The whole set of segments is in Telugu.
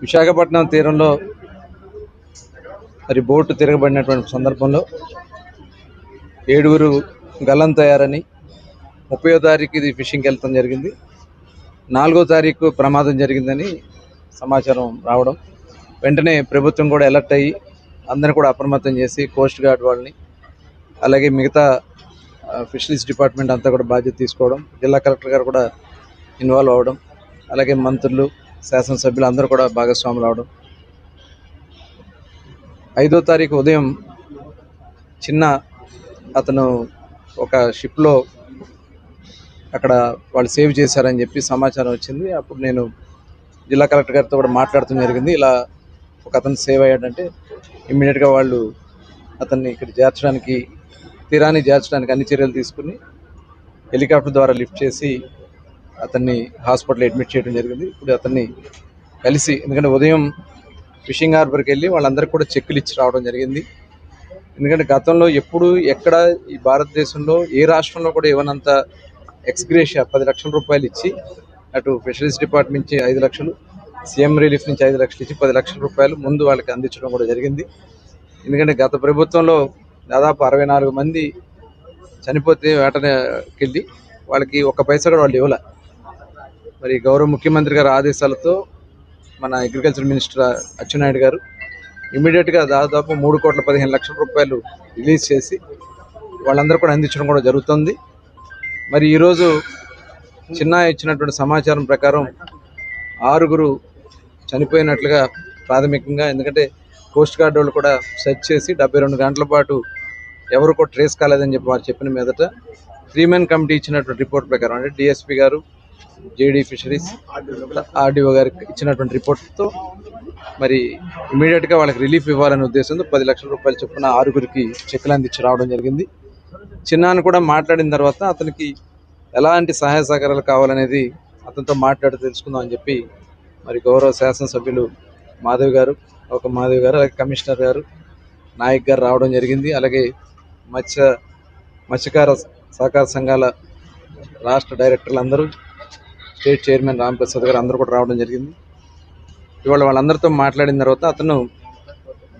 విశాఖపట్నం తీరంలో మరి బోటు తిరగబడినటువంటి సందర్భంలో 7 గల్లం తయారని 30వ తారీఖు ఇది ఫిషింగ్కి వెళ్తాం జరిగింది. 4వ తారీఖు ప్రమాదం జరిగిందని సమాచారం రావడం వెంటనే ప్రభుత్వం కూడా అలర్ట్ అయ్యి అందరిని కూడా అప్రమత్తం చేసి కోస్ట్ గార్డ్ వాళ్ళని అలాగే మిగతా ఫిషరీస్ డిపార్ట్మెంట్ అంతా కూడా బాధ్యత తీసుకోవడం, జిల్లా కలెక్టర్ గారు కూడా ఇన్వాల్వ్ అవ్వడం, అలాగే మంత్రులు శాసనసభ్యులు అందరూ కూడా భాగస్వాములు అవడం. 5వ తారీఖు ఉదయం చిన్న అతను ఒక షిప్లో అక్కడ వాళ్ళు సేవ్ చేశారని చెప్పి సమాచారం వచ్చింది. అప్పుడు నేను జిల్లా కలెక్టర్ గారితో కూడా మాట్లాడటం జరిగింది. ఇలా ఒక అతను సేవ్ అయ్యాడంటే ఇమ్మీడియట్గా వాళ్ళు అతన్ని ఇక్కడ చేర్చడానికి తీరాన్ని చేర్చడానికి అన్ని చర్యలు తీసుకుని హెలికాప్టర్ ద్వారా లిఫ్ట్ చేసి అతన్ని హాస్పిటల్ అడ్మిట్ చేయడం జరిగింది. ఇప్పుడు అతన్ని కలిసి, ఎందుకంటే ఉదయం ఫిషింగ్ హార్బర్కి వెళ్ళి వాళ్ళందరికీ కూడా చెక్కులు ఇచ్చి రావడం జరిగింది. ఎందుకంటే గతంలో ఎప్పుడు ఎక్కడ ఈ భారతదేశంలో ఏ రాష్ట్రంలో కూడా ఇవ్వనంత ఎక్స్గ్రేషియా 10 లక్షల రూపాయలు ఇచ్చి, అటు ఫిషరీస్ డిపార్ట్మెంట్ నుంచి 5 లక్షలు, సీఎం రిలీఫ్ నుంచి 5 లక్షలు ఇచ్చి 10 లక్షల రూపాయలు ముందు వాళ్ళకి అందించడం కూడా జరిగింది. ఎందుకంటే గత ప్రభుత్వంలో దాదాపు 64 మంది చనిపోతే వేటకెళ్ళి వాళ్ళకి 1 పైసా కూడా వాళ్ళు ఇవ్వలే. మరి గౌరవ ముఖ్యమంత్రి గారి ఆదేశాలతో మన అగ్రికల్చర్ మినిస్టర్ అచ్చెన్నాయుడు గారు ఇమీడియట్గా దాదాపు 3,15,00,000 రూపాయలు రిలీజ్ చేసి వాళ్ళందరూ కూడా అందించడం కూడా జరుగుతుంది. మరి ఈరోజు చిన్న ఇచ్చినటువంటి సమాచారం ప్రకారం 6 చనిపోయినట్లుగా ప్రాథమికంగా, ఎందుకంటే కోస్ట్ గార్డ్ వాళ్ళు కూడా సెర్చ్ చేసి 72 గంటల పాటు ఎవరు కూడా ట్రేస్ కాలేదని చెప్పి వారు చెప్పిన మీదట 3 మెన్ కమిటీ ఇచ్చినటువంటి రిపోర్ట్ ప్రకారం, అంటే డిఎస్పీ గారు, జేడీ ఫిషరీస్, ఆర్డీఓ గారికి ఇచ్చినటువంటి రిపోర్ట్తో మరి ఇమీడియట్గా వాళ్ళకి రిలీఫ్ ఇవ్వాలనే ఉద్దేశంతో 10 లక్షల రూపాయలు చొప్పున 6 చెక్కులు అందించి రావడం జరిగింది. చిన్నాను కూడా మాట్లాడిన తర్వాత అతనికి ఎలాంటి సహాయ సహకారాలు కావాలనేది అతనితో మాట్లాడి తెలుసుకుందాం అని చెప్పి మరి గౌరవ శాసనసభ్యులు మాధవ్ గారు, అలాగే కమిషనర్ గారు, నాయక్ గారు రావడం జరిగింది. అలాగే మత్స్యకార సహకార సంఘాల రాష్ట్ర డైరెక్టర్లు అందరూ, స్టేట్ చైర్మన్ రాంప్రసాద్ గారు అందరూ కూడా రావడం జరిగింది. ఇవాళ వాళ్ళందరితో మాట్లాడిన తర్వాత అతను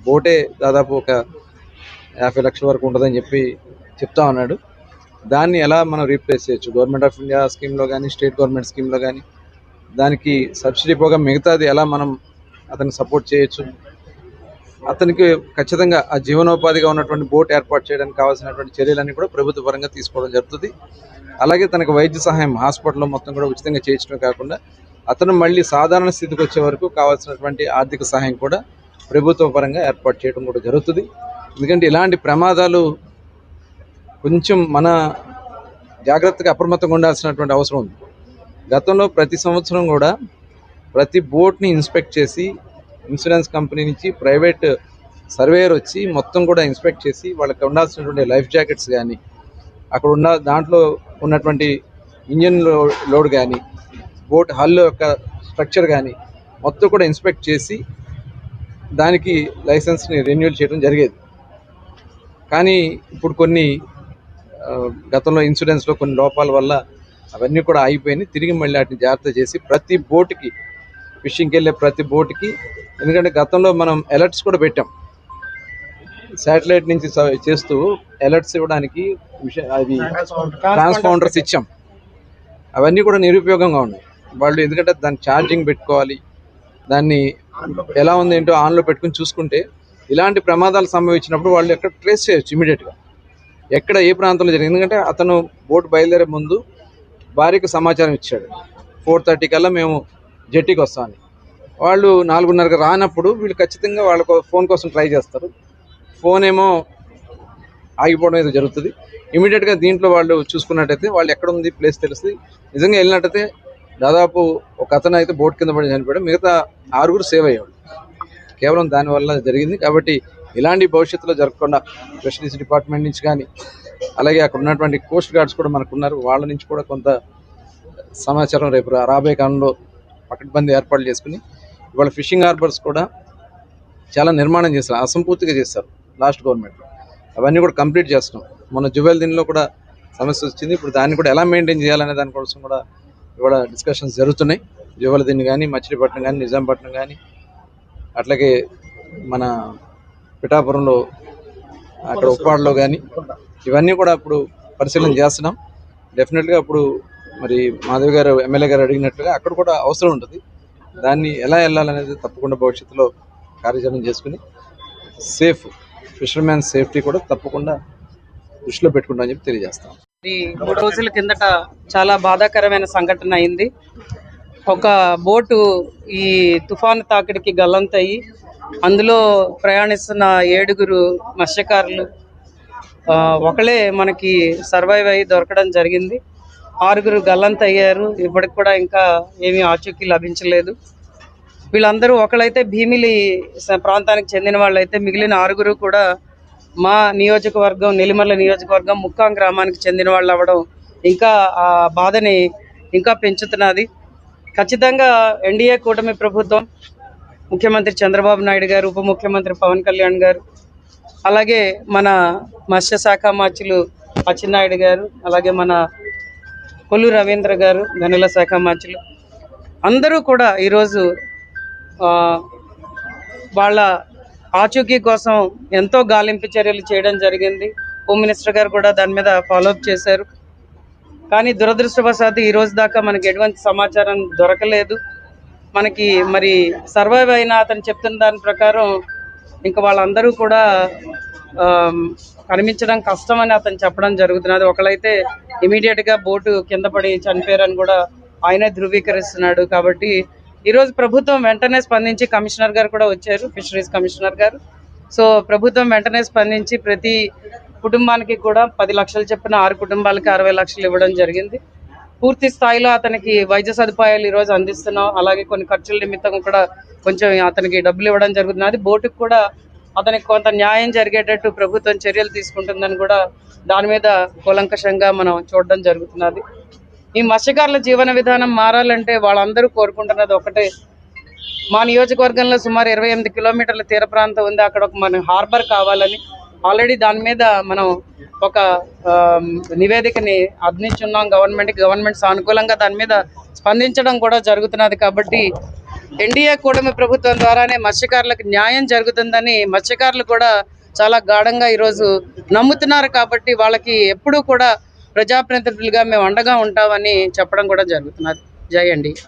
బోటే దాదాపు ఒక 50 లక్షల వరకు ఉంటుందని చెప్పి చెప్తా ఉన్నాడు. దాన్ని ఎలా మనం రీప్లేస్ చేయొచ్చు, గవర్నమెంట్ ఆఫ్ ఇండియా స్కీమ్లో కానీ, స్టేట్ గవర్నమెంట్ స్కీమ్లో కానీ, దానికి సబ్సిడీ పోగా మిగతాది ఎలా మనం అతనికి సపోర్ట్ చేయొచ్చు, అతనికి ఖచ్చితంగా ఆ జీవనోపాధిగా ఉన్నటువంటి బోట్ ఏర్పాటు చేయడానికి కావాల్సినటువంటి చర్యలన్నీ కూడా ప్రభుత్వ పరంగా తీసుకోవడం జరుగుతుంది. అలాగే తనకు వైద్య సహాయం హాస్పిటల్లో మొత్తం కూడా ఉచితంగా చేయించడం కాకుండా అతను మళ్ళీ సాధారణ స్థితికి వచ్చే వరకు కావాల్సినటువంటి ఆర్థిక సహాయం కూడా ప్రభుత్వ పరంగా ఏర్పాటు చేయడం కూడా జరుగుతుంది. ఎందుకంటే ఇలాంటి ప్రమాదాలు కొంచెం మన జాగ్రత్తగా అప్రమత్తంగా ఉండాల్సినటువంటి అవసరం ఉంది. గతంలో ప్రతి సంవత్సరం కూడా ప్రతి బోట్ని ఇన్స్పెక్ట్ చేసి, ఇన్సూరెన్స్ కంపెనీ నుంచి ప్రైవేట్ సర్వేయర్ వచ్చి మొత్తం కూడా ఇన్స్పెక్ట్ చేసి వాళ్ళకి ఉండాల్సినటువంటి లైఫ్ జాకెట్స్ కానీ, అక్కడ ఉన్న దాంట్లో ఉన్నటువంటి ఇంజిన్ లోడ్ కానీ, బోట్ హల్ యొక్క స్ట్రక్చర్ కానీ మొత్తం కూడా ఇన్స్పెక్ట్ చేసి దానికి లైసెన్స్ని రెన్యూల్ చేయడం జరిగేది. కానీ ఇప్పుడు కొన్ని గతంలో ఇన్సూరెన్స్లో కొన్ని లోపాల వల్ల అవన్నీ కూడా ఆగిపోయినాయి. తిరిగి మళ్ళీ వాటిని జాగ్రత్త చేసి ప్రతి బోటుకి, ఫిషింగ్కి వెళ్ళే ప్రతి బోటుకి, ఎందుకంటే గతంలో మనం అలర్ట్స్ కూడా పెట్టాం, శాటిలైట్ నుంచి చేస్తూ అలర్ట్స్ ఇవ్వడానికి అవి ట్రాన్స్పాండర్స్ ఇచ్చాం. అవన్నీ కూడా నిరుపయోగంగా ఉన్నాయి. వాళ్ళు ఎందుకంటే దాన్ని ఛార్జింగ్ పెట్టుకోవాలి, దాన్ని ఎలా ఉంది ఏంటో ఆన్లో పెట్టుకుని చూసుకుంటే ఇలాంటి ప్రమాదాలు సంభవించినప్పుడు వాళ్ళు ఎక్కడ ట్రేస్ చేయొచ్చు ఇమీడియట్గా, ఎక్కడ ఏ ప్రాంతంలో జరిగింది. ఎందుకంటే అతను బోట్ బయలుదేరే ముందు భార్యకు సమాచారం ఇచ్చాడు, 4:30 కల్లా మేము జెట్టీకి వస్తామని. వాళ్ళు 4:30కి రానప్పుడు వీళ్ళు ఖచ్చితంగా వాళ్ళ ఫోన్ కోసం ట్రై చేస్తారు. ఫోన్ ఏమో ఆగిపోవడం ఏదో జరుగుతుంది. ఇమీడియట్గా దీంట్లో వాళ్ళు చూసుకున్నట్టయితే వాళ్ళు ఎక్కడ ఉంది ప్లేస్ తెలుస్తుంది. నిజంగా వెళ్ళినట్టయితే దాదాపు ఒక అతను అయితే బోట్ కింద పడి చనిపోయాడు, మిగతా 6 సేవ్ అయ్యేవాళ్ళు. కేవలం దానివల్ల జరిగింది. కాబట్టి ఇలాంటి భవిష్యత్తులో జరగకుండా ఫిషరీస్ డిపార్ట్మెంట్ నుంచి కానీ, అలాగే అక్కడ ఉన్నటువంటి కోస్ట్ గార్డ్స్ కూడా మనకున్నారు, వాళ్ళ నుంచి కూడా కొంత సమాచారం రేపు రాబోయే కాలంలో పకడ్బందీ ఏర్పాట్లు చేసుకుని, ఇవాళ ఫిషింగ్ హార్బర్స్ కూడా చాలా నిర్మాణం చేస్తారు, అసంపూర్తిగా చేస్తారు లాస్ట్ గవర్నమెంట్లో. అవన్నీ కూడా కంప్లీట్ చేస్తున్నాం. మొన్న జువెల్ దీనిలో కూడా సమస్య వచ్చింది. ఇప్పుడు దాన్ని కూడా ఎలా మెయింటైన్ చేయాలనే దానికోసం కూడా ఇవాళ డిస్కషన్స్ జరుగుతున్నాయి. జువలదిని కానీ, మచిలీపట్నం కానీ, నిజాంపట్నం కానీ, అట్లాగే మన పిఠాపురంలో, అక్కడ ఉప్పాడలో కానీ, ఇవన్నీ కూడా ఇప్పుడు పరిశీలన చేస్తున్నాం. డెఫినెట్గా ఇప్పుడు మరి మాధవి గారు ఎమ్మెల్యే గారు అడిగినట్లుగా అక్కడ కూడా అవసరం ఉంటుంది. దాన్ని ఎలా వెళ్ళాలనేది తప్పకుండా భవిష్యత్తులో కార్యాచరణ చేసుకుని ఫిషర్మ్యాన్ సేఫ్టీ కూడా తప్పకుండా దృష్టిలో పెట్టుకుంటామని చెప్పి తెలియజేస్తాం. 3 రోజుల కిందట చాలా బాధాకరమైన సంఘటన అయింది. ఒక బోటు ఈ తుఫాను తాకిడికి గల్లంతయ్యి అందులో ప్రయాణిస్తున్న 7 మత్స్యకారులు ఒకళ్ళే మనకి సర్వైవ్ అయ్యి దొరకడం జరిగింది. 6 గల్లంతయ్యారు. ఇప్పటికి కూడా ఇంకా ఏమీ ఆచూకీ లభించలేదు. వీళ్ళందరూ ఒకళ్ళైతే భీమిలి ప్రాంతానికి చెందిన వాళ్ళైతే మిగిలిన 6 కూడా మా నియోజకవర్గం, నెల్లిమర్ల నియోజకవర్గం ముక్కాం గ్రామానికి చెందిన వాళ్ళు అవ్వడం ఇంకా ఆ బాధని ఇంకా పెంచుతున్నది. ఖచ్చితంగా ఎన్డీఏ కూటమి ప్రభుత్వం, ముఖ్యమంత్రి చంద్రబాబు నాయుడు గారు, ఉప ముఖ్యమంత్రి పవన్ కళ్యాణ్ గారు, అలాగే మన మత్స్యశాఖ మార్చులు అచ్చెన్నాయుడు గారు, అలాగే మన కొల్లు రవీంద్ర గారు గనుల శాఖ మార్చులు అందరూ కూడా ఈరోజు వాళ్ళ ఆచూకీ కోసం ఎంతో గాలింపు చర్యలు చేయడం జరిగింది. హోమ్ మినిస్టర్ గారు కూడా దాని మీద ఫాలోఅప్ చేశారు. కానీ దురదృష్టవశాత్తు ఈ రోజు దాకా మనకి ఎటువంటి సమాచారం దొరకలేదు. మనకి మరి సర్వైవ్ అయిన అతను చెప్తున్న దాని ప్రకారం ఇంకా వాళ్ళందరూ కూడా కనిపించడం కష్టమని అతను చెప్పడం జరుగుతున్నది. ఒకళ్ళైతే ఇమీడియట్గా బోటు కింద పడి చనిపోయారని కూడా ఆయనే ధృవీకరిస్తున్నాడు. కాబట్టి ఈరోజు ప్రభుత్వం వెంటనే స్పందించి, కమిషనర్ గారు కూడా వచ్చారు, ఫిషరీస్ కమిషనర్ గారు. సో ప్రభుత్వం వెంటనే స్పందించి ప్రతి కుటుంబానికి కూడా 10 లక్షలు చెప్పిన 6 కుటుంబాలకి 60 లక్షలు ఇవ్వడం జరిగింది. పూర్తి స్థాయిలో అతనికి వైద్య సదుపాయాలు ఈరోజు అందిస్తున్నాం. అలాగే కొన్ని ఖర్చుల నిమిత్తం కూడా కొంచెం అతనికి డబ్బులు ఇవ్వడం జరుగుతున్నది. బోటుకు కూడా అతనికి కొంత న్యాయం జరిగేటట్టు ప్రభుత్వం చర్యలు తీసుకుంటుందని కూడా దాని మీద కూలంకషంగా మనం చూడడం జరుగుతున్నది. ఈ మత్స్యకారుల జీవన విధానం మారాలంటే వాళ్ళందరూ కోరుకుంటున్నది ఒకటే, మా నియోజకవర్గంలో సుమారు 28 కిలోమీటర్ల తీర ప్రాంతం ఉంది. అక్కడ ఒక మన హార్బర్ కావాలని ఆల్రెడీ దాని మీద మనం ఒక నివేదికని అందించున్నాం గవర్నమెంట్ సానుకూలంగా దాని మీద స్పందించడం కూడా జరుగుతున్నది. కాబట్టి ఎన్డీఏ కూటమి ప్రభుత్వం ద్వారానే మత్స్యకారులకు న్యాయం జరుగుతుందని మత్స్యకారులు కూడా చాలా గాఢంగా ఈరోజు నమ్ముతున్నారు. కాబట్టి వాళ్ళకి ఎప్పుడూ కూడా ప్రజాప్రతినిధులుగా మేము అండగా ఉంటామని చెప్పడం కూడా జరుగుతున్నది. జై ఎన్డీఏ.